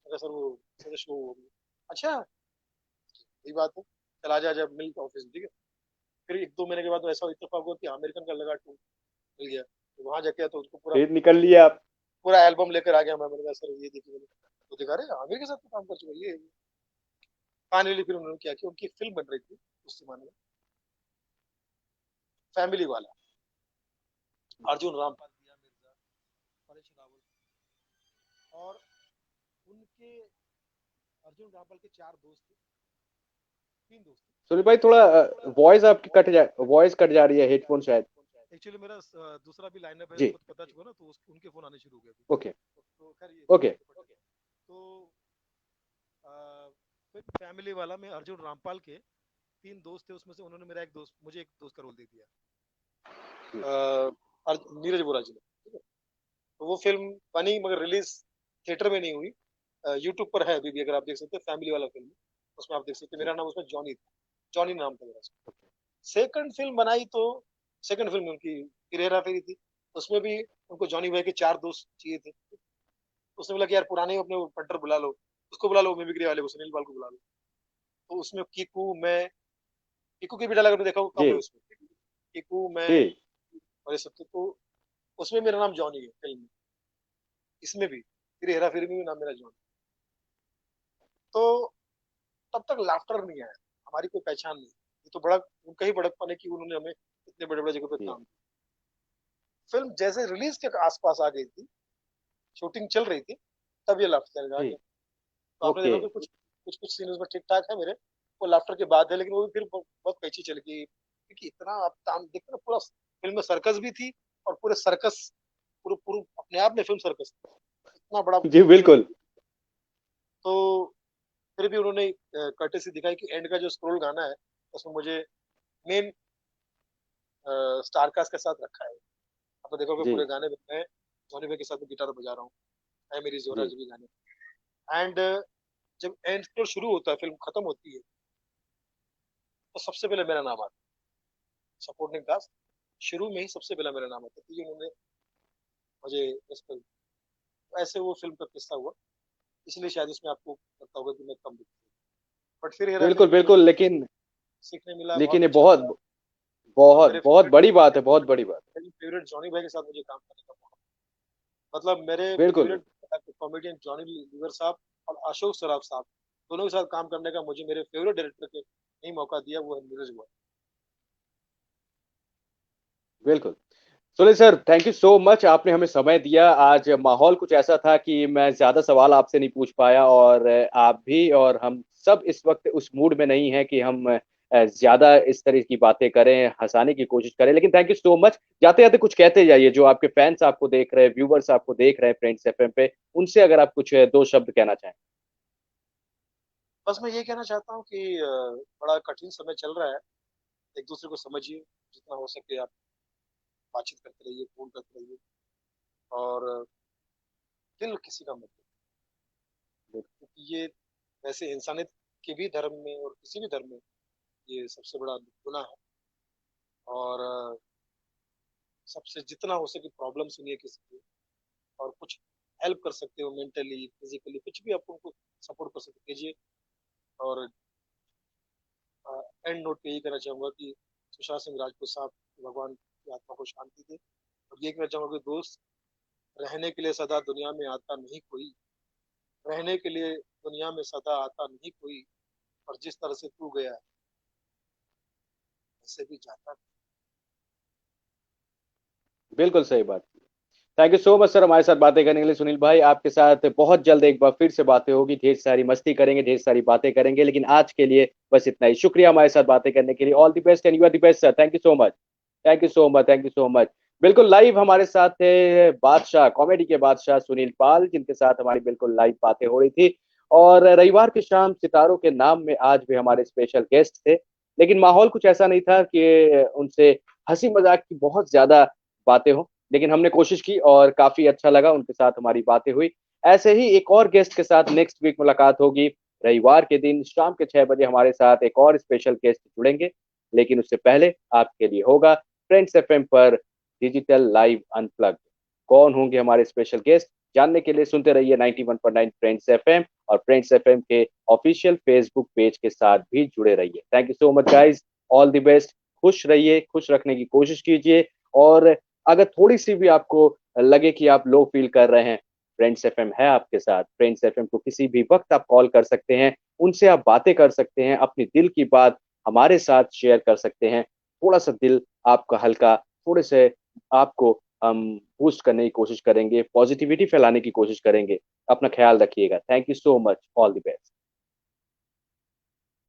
Speaker 2: कहा, सर वो सर शो हो गया। अच्छा, यही बात है, चला जा, जब मिल ऑफिस में, ठीक है। फिर 1 2 महीने के बाद तो ऐसा इत्तेफाक हुआ कि अमेरिकन का लगा टू मिल गया, तो वहां जाके तो उसको पूरा
Speaker 1: फिर निकल लिया आप।
Speaker 2: पूरा एल्बम लेकर आ गया मैं। मैंने कहा सर ये देखिए, मैंने तो दिखा रहे आमिर के साथ तो काम कर चुका ये। फाइनली फिर उन्होंने क्या किया, उनकी फिल्म बन रही थी उस जमाने में, फैमिली वाला। अर्जुन रामपाल, दिया मिर्जा, परेश रावल, और उनके, अर्जुन रामपाल के 4 दोस्त थे, 3 दोस्त थे।
Speaker 1: सुनील भाई थोड़ा वॉइस आपकी वॉइस कट जा रही है, हेडफोन शायद।
Speaker 2: एक्चुअली मेरा दूसरा भी लाइनअप है,
Speaker 1: जी।
Speaker 2: खुद पता चुका ना, तो उनके फोन आने शुरू हो गए अभी।
Speaker 1: ओके।
Speaker 2: तो खैर ये
Speaker 1: ओके।
Speaker 2: तो अ, फिर फैमिली वाला में अर्जुन रामपाल के 3 दोस्त थे, उसमें से उन्होंने मेरा एक दोस्त, मुझे एक दोस्त का रोल दे दिया, नीरज बोरा जी ने, ठीक है। तो वो फिल्म बनी मगर रिलीज थिएटर में नहीं हुई। यूट्यूब पर है अभी भी, अगर आप देख सकते हैं, फैमिली वाला फिल्म, उसमें आप देख सकते हैं। मेरा नाम उसमें जॉनी था, जॉनी नाम था मेरा। सेकंड फिल्म बनाई तो सेकंड फिल्म उनकी फिर हेरा फेरी थी। उसमें भी उनको जॉनी भाई के 4 दोस्त चाहिए थे। उसने बोला कि यार पुराने अपने पंटर बुला लो, उसको बुला लो, मिमिक्री वाले को, सुनील पाल को बुला लो। तो उसमें कीकू, मैं, कीकू की भी डायलॉग आपने देखा होगा, कम है
Speaker 1: जी।
Speaker 2: उसमें, कीकू, मैं,
Speaker 1: जी।
Speaker 2: और ये सब तो उसमें मेरा नाम जॉनी है फिल्म में। इसमें भी फिर हेरा फेरी में भी नाम मेरा जॉनी। तो तब तक लाफ्टर नहीं आया, हमारी कोई पहचान नहीं। ये तो बड़ा उनका ही बड़कपन है कि उन्होंने हमें इतने बड़े बड़े जगह पे
Speaker 1: जी।
Speaker 2: काम। फिल्म जैसे रिलीज के आसपास आ गई थी, शूटिंग चल रही थी, तब ये लाफ्टर आ
Speaker 1: जी।
Speaker 2: गया। तो आपने
Speaker 1: ओके।
Speaker 2: देखा कि कुछ कुछ कुछ सीन उसमें ठीक ठाक है मेरे, वो लाफ्टर के बाद है, लेकिन वो भी फिर बहुत कैची चल गई, क्योंकि इतना आप काम देखते ना, पूरा फिल्म में सर्कस भी थी, और पूरे सर्कस, पूरे पूरे अपने आप में फिल्म सर्कस, इतना बड़ा
Speaker 1: जी
Speaker 2: फिल्म।
Speaker 1: बिल्कुल।
Speaker 2: तो फिर भी उन्होंने कर्टेसी दिखाई कि एंड का जो स्क्रोल गाना है, उसमें मुझे मेन स्टार कास्ट के साथ रखा है। आप तो देखोगे
Speaker 1: जी।
Speaker 2: पूरे गाने में मैं जॉनी भाई के साथ में गिटार बजा रहा हूँ, है मेरी जोरा
Speaker 1: जी।
Speaker 2: जो भी गाने। एंड जब एंड स्क्रोल शुरू होता है, फिल्म खत्म होती है, तो सबसे पहले मेरा नाम आता है सपोर्टिंग कास्ट। शुरू में ही सबसे पहले मेरा नाम आता है, क्योंकि उन्होंने मुझे इस फिल्म, ऐसे वो फिल्म का किस्सा हुआ, इसलिए शायद इसमें आपको लगता होगा कि मैं कम दिखता हूँ। बट फिर हेरा
Speaker 1: बिल्कुल
Speaker 2: फेरी में मुझे
Speaker 1: बिल्कुल, लेकिन
Speaker 2: सीखने मिला, बहुत
Speaker 1: लेकिन ये
Speaker 2: अच्छा
Speaker 1: बहुत
Speaker 2: लगा। और
Speaker 1: बहुत
Speaker 2: मेरे
Speaker 1: बहुत
Speaker 2: फेवरेट
Speaker 1: बड़ी बात है, बहुत बड़ी बात
Speaker 2: मेरे फेवरेट जॉनी भाई के साथ मुझे काम करने का मौका, मतलब मेरे
Speaker 1: है। बिल्कुल।
Speaker 2: फेवरेट कॉमेडियन जॉनी लीवर साहब और अशोक सराफ साहब, दोनों के साथ काम करने का मुझे मेरे फेवरेट डायरेक्टर के नहीं मौका दिया, वो है नीरज गोयल।
Speaker 1: बिल्कुल। Sunil sir, thank you so much, आपने हमें समय दिया। आज माहौल कुछ ऐसा था कि मैं ज्यादा सवाल आपसे नहीं पूछ पाया, और आप भी और हम सब इस वक्त उस मूड में नहीं है कि हम ज्यादा इस तरह की बातें करें, हंसाने की कोशिश करें। लेकिन थैंक यू सो मच। जाते जाते कुछ कहते जाइए, जो आपके फैंस आपको देख रहे हैं, व्यूवर्स आपको देख रहे हैं फ्रेंड्स एफएम पे, उनसे अगर आप कुछ 2 शब्द कहना चाहें।
Speaker 2: बस मैं ये कहना चाहता हूँ कि बड़ा कठिन समय चल रहा है, एक दूसरे को समझिए, जितना हो सके आप बातचीत करते रहिए, फोन करते रहिए, और दिल किसी का मत तोड़िए, क्योंकि ये वैसे इंसानियत के भी धर्म में और किसी भी धर्म में ये सबसे बड़ा गुनाह है। और सबसे जितना हो सके प्रॉब्लम सुनिए किसी की, और कुछ हेल्प कर सकते हो मेंटली फिजिकली, कुछ भी आप उनको सपोर्ट कर सकते कीजिए। और एंड नोट पे यही कहना चाहूंगा कि सुशांत सिंह राजपूत साहब, भगवान की आत्मा को शांति दे। और ये कहना चाहूंगा कि दोस्त, रहने के लिए सदा दुनिया में आता नहीं कोई, रहने के लिए दुनिया में सदा आता नहीं कोई, और जिस तरह से तू गया ऐसे भी जाता नहीं।
Speaker 1: बिल्कुल सही बात। Thank you so much sir, हमारे साथ बातें करने के लिए। सुनील भाई, आपके साथ बहुत जल्द एक बार फिर से बातें होगी, ढेर सारी मस्ती करेंगे, ढेर सारी बातें करेंगे। लेकिन आज के लिए बस इतना ही। शुक्रिया हमारे साथ बातें करने के लिए। All the best and you are the best sir. Thank you so much. Thank you so much. Thank you so much. बिल्कुल लाइव हमारे साथ थे बादशाह, कॉमेडी के बादशाह सुनील पाल, जिनके साथ हमारी बिल्कुल लाइव बातें हो रही थी। और रविवार की शाम सितारों के नाम में आज भी हमारे स्पेशल गेस्ट थे। लेकिन माहौल कुछ ऐसा नहीं था कि उनसे हंसी मजाक की बहुत ज्यादा बातें हो, लेकिन हमने कोशिश की और काफी अच्छा लगा, उनके साथ हमारी बातें हुई। ऐसे ही एक और गेस्ट के साथ नेक्स्ट वीक मुलाकात होगी। रविवार के दिन शाम के 6 बजे हमारे साथ एक और स्पेशल गेस्ट जुड़ेंगे। लेकिन उससे पहले आपके लिए होगा फ्रेंड्स एफएम पर डिजिटल लाइव अनप्लग। कौन होंगे हमारे स्पेशल गेस्ट, जानने के लिए सुनते रहिए 91.9 फ्रेंड्स एफएम, और फ्रेंड्स एफएम के ऑफिशियल फेसबुक पेज के साथ भी जुड़े रहिए। Thank you so much guys, all the best. खुश रहिए, खुश रखने की कोशिश कीजिए, और अगर थोड़ी सी भी आपको लगे कि आप लो फील कर रहे हैं, फ्रेंड्स एफएम है आपके साथ। फ्रेंड्स एफएम को किसी भी वक्त आप कॉल कर सकते हैं, उनसे आप बातें कर सकते हैं, अपनी दिल की बात हमारे साथ शेयर कर सकते हैं। थोड़ा सा दिल आपका हल्का, थोड़े से आपको हम बूस्ट करने की कोशिश करेंगे, पॉजिटिविटी फैलाने की कोशिश करेंगे। अपना ख्याल रखिएगा। Thank you so much, all the best.